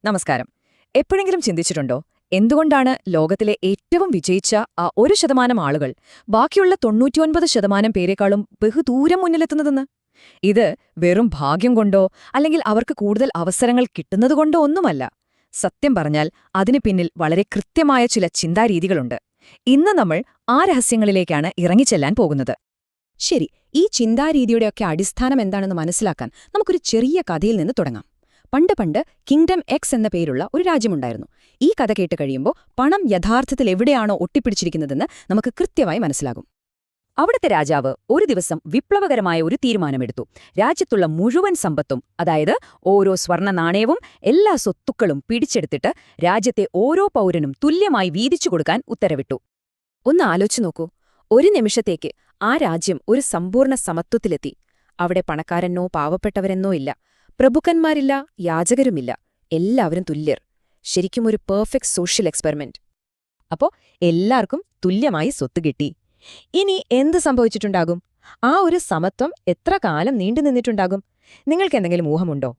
നമസ്കാരം. എപ്പോഴെങ്കിലും ചിന്തിച്ചിട്ടുണ്ടോ എന്തുകൊണ്ടാണ് ലോകത്തിലെ ഏറ്റവും വിജയിച്ച ആ 1% ആളുകൾ ബാക്കിയുള്ള 99% പേരെക്കാളും ബഹുദൂരം മുന്നിലെത്തുന്നതെന്ന്? ഇത് വെറും ഭാഗ്യം കൊണ്ടോ അല്ലെങ്കിൽ അവർക്ക് കൂടുതൽ അവസരങ്ങൾ കിട്ടുന്നതുകൊണ്ടോ ഒന്നുമല്ല. സത്യം പറഞ്ഞാൽ അതിനു പിന്നിൽ വളരെ കൃത്യമായ ചില ചിന്താരീതികളുണ്ട്. ഇന്ന് നമ്മൾ ആ രഹസ്യങ്ങളിലേക്കാണ് ഇറങ്ങിച്ചെല്ലാൻ പോകുന്നത്. ശരി, ഈ ചിന്താരീതിയുടെയൊക്കെ അടിസ്ഥാനം എന്താണെന്ന് മനസ്സിലാക്കാൻ നമുക്കൊരു ചെറിയ കഥയിൽ നിന്ന് തുടങ്ങാം. പണ്ട് കിങ്ഡം എക്സ് എന്ന പേരുള്ള ഒരു രാജ്യമുണ്ടായിരുന്നു. ഈ കഥ കേട്ട് കഴിയുമ്പോൾ പണം യഥാർത്ഥത്തിൽ എവിടെയാണോ ഒട്ടിപ്പിടിച്ചിരിക്കുന്നതെന്ന് നമുക്ക് കൃത്യമായി മനസ്സിലാകും. അവിടുത്തെ രാജാവ് ഒരു ദിവസം വിപ്ലവകരമായ ഒരു തീരുമാനമെടുത്തു. രാജ്യത്തുള്ള മുഴുവൻ സമ്പത്തും, അതായത് ഓരോ സ്വർണ്ണ നാണയവും എല്ലാ സ്വത്തുക്കളും പിടിച്ചെടുത്തിട്ട് രാജ്യത്തെ ഓരോ പൗരനും തുല്യമായി വീതിച്ചു കൊടുക്കാൻ ഉത്തരവിട്ടു. ഒന്ന് ആലോചിച്ചു നോക്കൂ, ഒരു നിമിഷത്തേക്ക് ആ രാജ്യം ഒരു സമ്പൂർണ്ണ സമത്വത്തിലെത്തി. അവിടെ പണക്കാരെന്നോ പാവപ്പെട്ടവരെന്നോ ഇല്ല, പ്രഭുക്കന്മാരില്ല, യാചകരുമില്ല, എല്ലാവരും തുല്യർ. ശരിക്കും ഒരു പെർഫെക്റ്റ് സോഷ്യൽ എക്സ്പെരിമെന്റ്. അപ്പോ എല്ലാവർക്കും തുല്യമായി സ്വത്ത് കിട്ടി. ഇനി എന്ത് സംഭവിച്ചിട്ടുണ്ടാകും? ആ ഒരു സമത്വം എത്ര കാലം നീണ്ടുനിന്നിട്ടുണ്ടാകും? നിങ്ങൾക്കെന്തെങ്കിലും ഊഹമുണ്ടോ?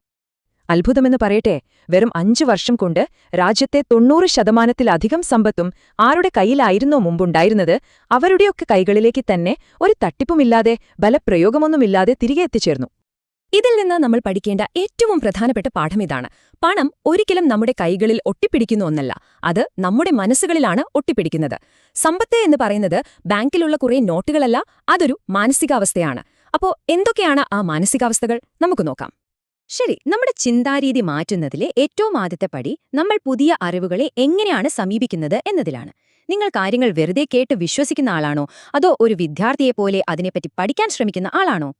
അത്ഭുതമെന്ന് പറയട്ടെ, വെറും 5 വർഷം കൊണ്ട് രാജ്യത്തെ 90%-ലധികം സമ്പത്തും ആരുടെ കയ്യിലായിരുന്നോ മുമ്പുണ്ടായിരുന്നത് അവരുടെയൊക്കെ കൈകളിലേക്ക് തന്നെ ഒരു തട്ടിപ്പുമില്ലാതെ ബലപ്രയോഗമൊന്നുമില്ലാതെ തിരികെ എത്തിച്ചേർന്നു. ഇതിൽ നിന്ന് നമ്മൾ പഠിക്കേണ്ട ഏറ്റവും പ്രധാനപ്പെട്ട പാഠം ഇതാണ്: പണം ഒരിക്കലും നമ്മുടെ കൈകളിൽ ഒട്ടിപ്പിടിക്കുന്ന ഒന്നല്ല, അത് നമ്മുടെ മനസ്സുകളിലാണ് ഒട്ടിപ്പിടിക്കുന്നത്. സമ്പത്ത് എന്ന് പറയുന്നത് ബാങ്കിലുള്ള കുറേ നോട്ടുകളല്ല, അതൊരു മാനസികാവസ്ഥയാണ്. അപ്പോ എന്തൊക്കെയാണ് ആ മാനസികാവസ്ഥകൾ? നമുക്ക് നോക്കാം. ശരി, നമ്മുടെ ചിന്താരീതി മാറ്റുന്നതിലെ ഏറ്റവും ആദ്യത്തെ പടി നമ്മൾ പുതിയ അറിവുകളെ എങ്ങനെയാണ് സമീപിക്കുന്നത് എന്നതിലാണ്. നിങ്ങൾ കാര്യങ്ങൾ വെറുതെ കേട്ട് വിശ്വസിക്കുന്ന ആളാണോ, അതോ ഒരു വിദ്യാർത്ഥിയെപ്പോലെ അതിനെപ്പറ്റി പഠിക്കാൻ ശ്രമിക്കുന്ന ആളാണോ?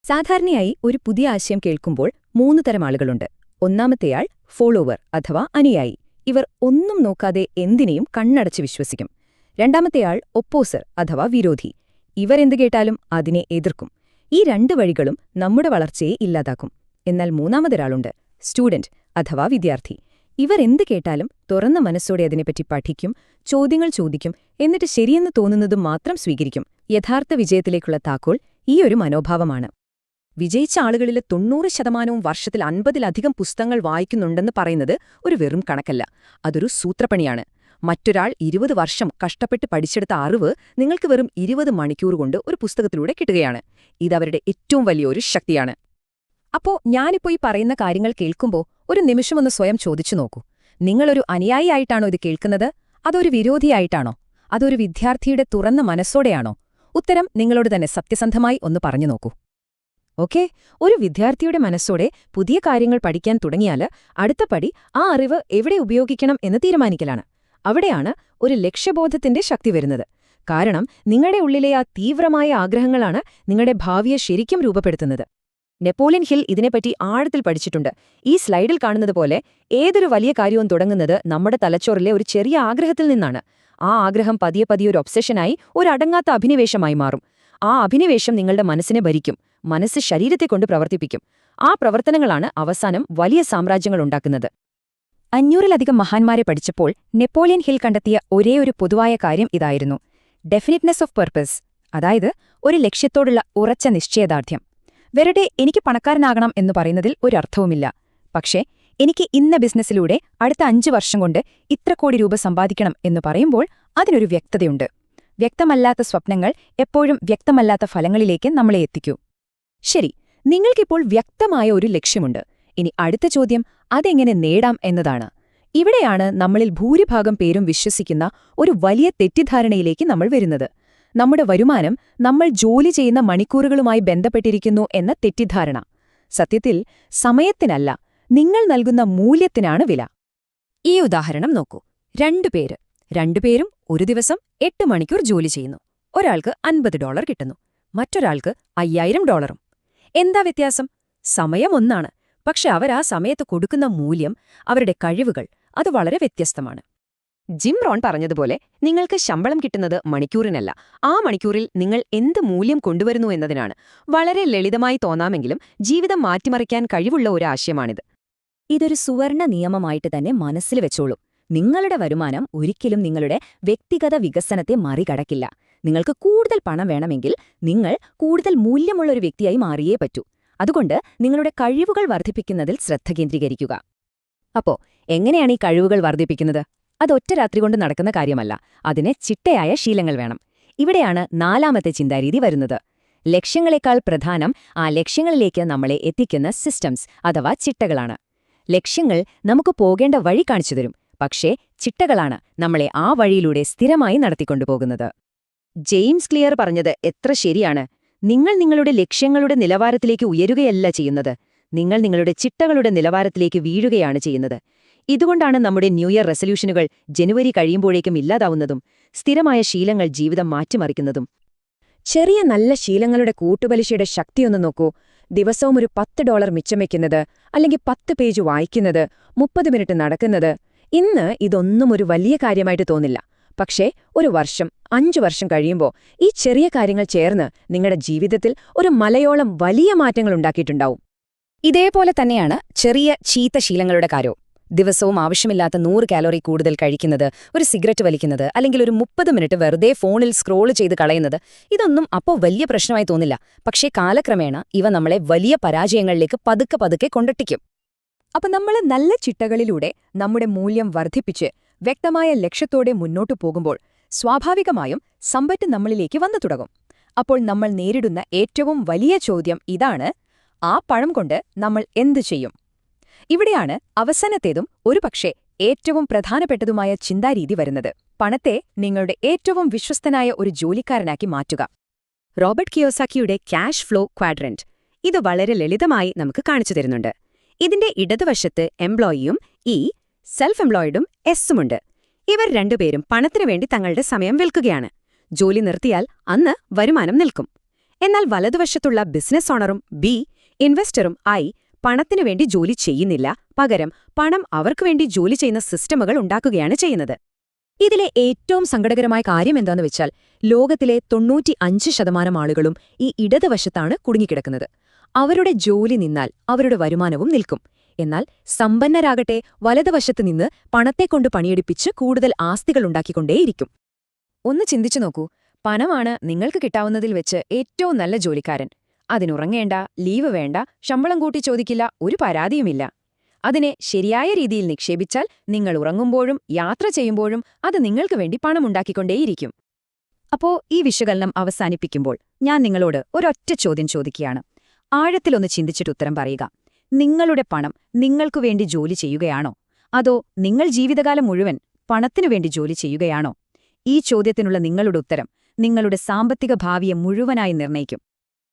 സാധാരണയായി ഒരു പുതിയ ആശയം കേൾക്കുമ്പോൾ 3 തരം ആളുകളുണ്ട്. ഒന്നാമത്തെയാൾ ഫോളോവർ അഥവാ അനുയായി. ഇവർ ഒന്നും നോക്കാതെ എന്തിനേയും കണ്ണടച്ച് വിശ്വസിക്കും. രണ്ടാമത്തെയാൾ ഒപ്പോസർ അഥവാ വിരോധി. ഇവർ എന്തു കേട്ടാലും അതിനെ എതിർക്കും. ഈ 2 വഴികളും നമ്മുടെ വളർച്ചയെ ഇല്ലാതാക്കും. എന്നാൽ മൂന്നാമതൊരാളുണ്ട്, സ്റ്റുഡന്റ് അഥവാ വിദ്യാർത്ഥി. ഇവർ എന്ത് കേട്ടാലും തുറന്ന മനസ്സോടെ അതിനെപ്പറ്റി പഠിക്കും, ചോദ്യങ്ങൾ ചോദിക്കും, എന്നിട്ട് ശരിയെന്ന് തോന്നുന്നതും മാത്രം സ്വീകരിക്കും. യഥാർത്ഥ വിജയത്തിലേക്കുള്ള താക്കോൽ ഈ ഒരു മനോഭാവമാണ്. വിജയിച്ച ആളുകളിലെ 90% വർഷത്തിൽ 50-ലധികം പുസ്തകങ്ങൾ വായിക്കുന്നുണ്ടെന്ന് പറയുന്നത് ഒരു വെറും കണക്കല്ല, അതൊരു സൂത്രപ്പണിയാണ്. മറ്റൊരാൾ 20 വർഷം കഷ്ടപ്പെട്ട് പഠിച്ചെടുത്ത അറിവ് നിങ്ങൾക്ക് വെറും 20 മണിക്കൂർ കൊണ്ട് ഒരു പുസ്തകത്തിലൂടെ കിട്ടുകയാണ്. ഇതവരുടെ ഏറ്റവും വലിയൊരു ശക്തിയാണ്. അപ്പോ ഞാനിപ്പോ ഈ പറയുന്ന കാര്യങ്ങൾ കേൾക്കുമ്പോൾ ഒരു നിമിഷമൊന്ന് സ്വയം ചോദിച്ചു നോക്കൂ. നിങ്ങളൊരു അനുയായിയായിട്ടാണോ ഇത് കേൾക്കുന്നത്, അതൊരു വിരോധിയായിട്ടാണോ, അതൊരു വിദ്യാർത്ഥിയുടെ തുറന്ന മനസ്സോടെയാണോ? ഉത്തരം നിങ്ങളോട് തന്നെ സത്യസന്ധമായി ഒന്ന് പറഞ്ഞു നോക്കൂ. ഓക്കെ, ഒരു വിദ്യാർത്ഥിയുടെ മനസ്സോടെ പുതിയ കാര്യങ്ങൾ പഠിക്കാൻ തുടങ്ങിയാൽ അടുത്ത പടി ആ അറിവ് എവിടെ ഉപയോഗിക്കണം എന്ന് തീരുമാനിക്കലാണ്. അവിടെയാണ് ഒരു ലക്ഷ്യബോധത്തിന്റെ ശക്തി വരുന്നത്. കാരണം നിങ്ങളുടെ ഉള്ളിലെ ആ തീവ്രമായ ആഗ്രഹങ്ങളാണ് നിങ്ങളുടെ ഭാവിയെ ശരിക്കും രൂപപ്പെടുത്തുന്നത്. നെപ്പോളിയൻ ഹിൽ ഇതിനെപ്പറ്റി ആഴത്തിൽ പഠിച്ചിട്ടുണ്ട്. ഈ സ്ലൈഡിൽ കാണുന്നത് പോലെ ഏതൊരു വലിയ കാര്യവും തുടങ്ങുന്നത് നമ്മുടെ തലച്ചോറിലെ ഒരു ചെറിയ ആഗ്രഹത്തിൽ നിന്നാണ്. ആ ആഗ്രഹം പതിയെ ഒരു ഒബ്സെഷനായി, ഒരു അടങ്ങാത്ത അഭിനിവേശമായി മാറും. ആ അഭിനിവേശം നിങ്ങളുടെ മനസ്സിനെ ഭരിക്കും, മനസ്സ് ശരീരത്തെ കൊണ്ട് പ്രവർത്തിപ്പിക്കും. ആ പ്രവർത്തനങ്ങളാണ് അവസാനം വലിയ സാമ്രാജ്യങ്ങൾ ഉണ്ടാക്കുന്നത്. 500-ലധികം മഹാന്മാരെ പഠിച്ചപ്പോൾ നെപ്പോളിയൻ ഹിൽ കണ്ടെത്തിയ ഒരേയൊരു പൊതുവായ കാര്യം ഇതായിരുന്നു: ഡെഫിനിറ്റ്നെസ് ഓഫ് പർപ്പസ്, അതായത് ഒരു ലക്ഷ്യത്തോടുള്ള ഉറച്ച നിശ്ചയദാർഢ്യം. വെറുതെ എനിക്ക് പണക്കാരനാകണം എന്ന് പറയുന്നതിൽ ഒരർത്ഥവുമില്ല. പക്ഷേ എനിക്ക് ഇന്ന ബിസിനസ്സിലൂടെ അടുത്ത 5 വർഷം കൊണ്ട് ഇത്ര കോടി രൂപ സമ്പാദിക്കണം എന്ന് പറയുമ്പോൾ അതിനൊരു വ്യക്തതയുണ്ട്. വ്യക്തമല്ലാത്ത സ്വപ്നങ്ങൾ എപ്പോഴും വ്യക്തമല്ലാത്ത ഫലങ്ങളിലേക്ക് നമ്മളെ എത്തിക്കൂ. ശരി, നിങ്ങൾക്കിപ്പോൾ വ്യക്തമായ ഒരു ലക്ഷ്യമുണ്ട്. ഇനി അടുത്ത ചോദ്യം അതെങ്ങനെ നേടാം എന്നതാണ്. ഇവിടെയാണ് നമ്മളിൽ ഭൂരിഭാഗം പേരും വിശ്വസിക്കുന്ന ഒരു വലിയ തെറ്റിദ്ധാരണയിലേക്ക് നമ്മൾ വരുന്നത്. നമ്മുടെ വരുമാനം നമ്മൾ ജോലി ചെയ്യുന്ന മണിക്കൂറുകളുമായി ബന്ധപ്പെട്ടിരിക്കുന്നു എന്ന തെറ്റിദ്ധാരണ. സത്യത്തിൽ സമയത്തിനല്ല, നിങ്ങൾ നൽകുന്ന മൂല്യത്തിനാണ് വില. ഈ ഉദാഹരണം നോക്കൂ. 2 പേര്, രണ്ടുപേരും ഒരു ദിവസം 8 മണിക്കൂർ ജോലി ചെയ്യുന്നു. ഒരാൾക്ക് $50 കിട്ടുന്നു, മറ്റൊരാൾക്ക് $5000. എന്താ വ്യത്യാസം? സമയം ഒന്നാണ്, പക്ഷെ അവർ ആ സമയത്ത് കൊടുക്കുന്ന മൂല്യം, അവരുടെ കഴിവുകൾ, അത് വളരെ വ്യത്യസ്തമാണ്. ജിം റോൺ പറഞ്ഞതുപോലെ നിങ്ങൾക്ക് ശമ്പളം കിട്ടുന്നത് മണിക്കൂറിനല്ല, ആ മണിക്കൂറിൽ നിങ്ങൾ എന്ത് മൂല്യം കൊണ്ടുവരുന്നു എന്നതിനാണ്. വളരെ ലളിതമായി തോന്നാമെങ്കിലും ജീവിതം മാറ്റിമറിക്കാൻ കഴിവുള്ള ഒരു ആശയമാണിത്. ഇതൊരു സുവർണ നിയമമായിട്ട് തന്നെ മനസ്സിൽ വെച്ചോളൂ. നിങ്ങളുടെ വരുമാനം ഒരിക്കലും നിങ്ങളുടെ വ്യക്തിഗത വികസനത്തെ മറികടക്കില്ല. നിങ്ങൾക്ക് കൂടുതൽ പണം വേണമെങ്കിൽ നിങ്ങൾ കൂടുതൽ മൂല്യമുള്ളൊരു വ്യക്തിയായി മാറിയേ പറ്റൂ. അതുകൊണ്ട് നിങ്ങളുടെ കഴിവുകൾ വർദ്ധിപ്പിക്കുന്നതിൽ ശ്രദ്ധ കേന്ദ്രീകരിക്കുക. അപ്പോ എങ്ങനെയാണ് ഈ കഴിവുകൾ വർദ്ധിപ്പിക്കുന്നത്? അതൊറ്റ രാത്രി കൊണ്ട് നടക്കുന്ന കാര്യമല്ല. അതിന് ചിട്ടയായ ശീലങ്ങൾ വേണം. ഇവിടെയാണ് നാലാമത്തെ ചിന്താരീതി വരുന്നത്. ലക്ഷ്യങ്ങളെക്കാൾ പ്രധാനം ആ ലക്ഷ്യങ്ങളിലേക്ക് നമ്മളെ എത്തിക്കുന്ന സിസ്റ്റംസ് അഥവാ ചിട്ടകളാണ്. ലക്ഷ്യങ്ങൾ നമുക്ക് പോകേണ്ട വഴി കാണിച്ചു തരും, പക്ഷേ ചിട്ടകളാണ് നമ്മളെ ആ വഴിയിലൂടെ സ്ഥിരമായി നടത്തിക്കൊണ്ടുപോകുന്നത്. ജെയിംസ് ക്ലിയർ പറഞ്ഞത് എത്ര ശരിയാണ്. നിങ്ങൾ നിങ്ങളുടെ ലക്ഷ്യങ്ങളുടെ നിലവാരത്തിലേക്ക് ഉയരുകയല്ല ചെയ്യുന്നത്, നിങ്ങൾ നിങ്ങളുടെ ചിട്ടകളുടെ നിലവാരത്തിലേക്ക് വീഴുകയാണ് ചെയ്യുന്നത്. ഇതുകൊണ്ടാണ് നമ്മുടെ ന്യൂ ഇയർ റെസല്യൂഷനുകൾ ജനുവരി കഴിയുമ്പോഴേക്കും ഇല്ലാതാവുന്നതും സ്ഥിരമായ ശീലങ്ങൾ ജീവിതം മാറ്റിമറിക്കുന്നതും. ചെറിയ നല്ല ശീലങ്ങളുടെ കൂട്ടുപലിശയുടെ ശക്തിയൊന്ന് നോക്കൂ. ദിവസവും ഒരു $10 മിച്ചം വയ്ക്കുന്നത്, അല്ലെങ്കിൽ 10 പേജ് വായിക്കുന്നത്, 30 മിനിറ്റ് നടക്കുന്നത്. ഇന്ന് ഇതൊന്നും ഒരു വലിയ കാര്യമായിട്ട് തോന്നില്ല. പക്ഷേ ഒരു വർഷം, 5 വർഷം കഴിയുമ്പോൾ ഈ ചെറിയ കാര്യങ്ങൾ ചേർന്ന് നിങ്ങളുടെ ജീവിതത്തിൽ ഒരു മലയോളം വലിയ മാറ്റങ്ങൾ ഉണ്ടാക്കിയിട്ടുണ്ടാവും. ഇതേപോലെ തന്നെയാണ് ചെറിയ ചീത്ത ശീലങ്ങളുടെ കാര്യവും. ദിവസവും ആവശ്യമില്ലാത്ത 100 കാലോറി കൂടുതൽ കഴിക്കുന്നത്, ഒരു സിഗരറ്റ് വലിക്കുന്നത്, അല്ലെങ്കിൽ ഒരു 30 മിനിറ്റ് വെറുതെ ഫോണിൽ സ്ക്രോൾ ചെയ്ത് കളയുന്നത്. ഇതൊന്നും അപ്പോൾ വലിയ പ്രശ്നമായി തോന്നില്ല. പക്ഷേ കാലക്രമേണ ഇവ നമ്മളെ വലിയ പരാജയങ്ങളിലേക്ക് പതുക്കെ പതുക്കെ കൊണ്ടെത്തിക്കും. അപ്പൊ നമ്മൾ നല്ല ചിട്ടകളിലൂടെ നമ്മുടെ മൂല്യം വർദ്ധിപ്പിച്ച് വ്യക്തമായ ലക്ഷ്യത്തോടെ മുന്നോട്ടു പോകുമ്പോൾ സ്വാഭാവികമായും സമ്പത്ത് നമ്മളിലേക്ക് വന്നു തുടങ്ങും. അപ്പോൾ നമ്മൾ നേരിടുന്ന ഏറ്റവും വലിയ ചോദ്യം ഇതാണ്: ആ പണം കൊണ്ട് നമ്മൾ എന്തു ചെയ്യും? ഇവിടെയാണ് അവസാനത്തേതും ഒരുപക്ഷെ ഏറ്റവും പ്രധാനപ്പെട്ടതുമായ ചിന്താരീതി വരുന്നത്. പണത്തെ നിങ്ങളുടെ ഏറ്റവും വിശ്വസ്തനായ ഒരു ജോലിക്കാരനാക്കി മാറ്റുക. റോബർട്ട് കിയോസാക്കിയുടെ ക്യാഷ് ഫ്ലോ ക്വാഡ്രന്റ് ഇത് വളരെ ലളിതമായി നമുക്ക് കാണിച്ചു തരുന്നുണ്ട്. ഇതിന്റെ ഇടതുവശത്ത് എംപ്ലോയിയും സെൽഫ് എംപ്ലോയിഡും എസ്സുമുണ്ട്. ഇവർ രണ്ടുപേരും പണത്തിനു വേണ്ടി തങ്ങളുടെ സമയം വിൽക്കുകയാണ്. ജോലി നിർത്തിയാൽ അന്ന് വരുമാനം നിൽക്കും. എന്നാൽ വലതുവശത്തുള്ള ബിസിനസ് ഓണറും ഇൻവെസ്റ്ററും പണത്തിനു വേണ്ടി ജോലി ചെയ്യുന്നില്ല, പകരം പണം അവർക്കു വേണ്ടി ജോലി ചെയ്യുന്ന സിസ്റ്റമുകൾ ഉണ്ടാക്കുകയാണ് ചെയ്യുന്നത്. ഇതിലെ ഏറ്റവും സങ്കടകരമായ കാര്യം എന്താണെന്ന് വെച്ചാൽ ലോകത്തിലെ 95% ആളുകളും ഈ ഇടതുവശത്താണ് കുടുങ്ങിക്കിടക്കുന്നത്. അവരുടെ ജോലി നിന്നാൽ അവരുടെ വരുമാനവും നിൽക്കും. എന്നാൽ സമ്പന്നരാകട്ടെ വലതുവശത്ത് നിന്ന് പണത്തെക്കൊണ്ട് പണിയെടുപ്പിച്ച് കൂടുതൽ ആസ്തികളുണ്ടാക്കിക്കൊണ്ടേയിരിക്കും. ഒന്ന് ചിന്തിച്ചു നോക്കൂ. പണമാണ് നിങ്ങൾക്ക് കിട്ടാവുന്നതിൽ വെച്ച് ഏറ്റവും നല്ല ജോലിക്കാരൻ. അതിനുറങ്ങേണ്ട, ലീവ് വേണ്ട, ശമ്പളം കൂട്ടി ചോദിക്കില്ല, ഒരു പരാതിയുമില്ല. അതിനെ ശരിയായ രീതിയിൽ നിക്ഷേപിച്ചാൽ നിങ്ങൾ ഉറങ്ങുമ്പോഴും യാത്ര ചെയ്യുമ്പോഴും അത് നിങ്ങൾക്ക് വേണ്ടി പണമുണ്ടാക്കിക്കൊണ്ടേയിരിക്കും. അപ്പോ ഈ വിശകലനം അവസാനിപ്പിക്കുമ്പോൾ ഞാൻ നിങ്ങളോട് ഒരൊറ്റ ചോദ്യം ചോദിക്കുകയാണ്. ആഴത്തിലൊന്ന് ചിന്തിച്ചിട്ട് ഉത്തരം പറയുക. നിങ്ങളുടെ പണം നിങ്ങൾക്കു വേണ്ടി ജോലി ചെയ്യുകയാണോ? അതോ നിങ്ങൾ ജീവിതകാലം മുഴുവൻ പണത്തിനു വേണ്ടി ജോലി ചെയ്യുകയാണോ? ഈ ചോദ്യത്തിനുള്ള നിങ്ങളുടെ ഉത്തരം നിങ്ങളുടെ സാമ്പത്തിക ഭാവിയെ മുഴുവനായി നിർണ്ണയിക്കും.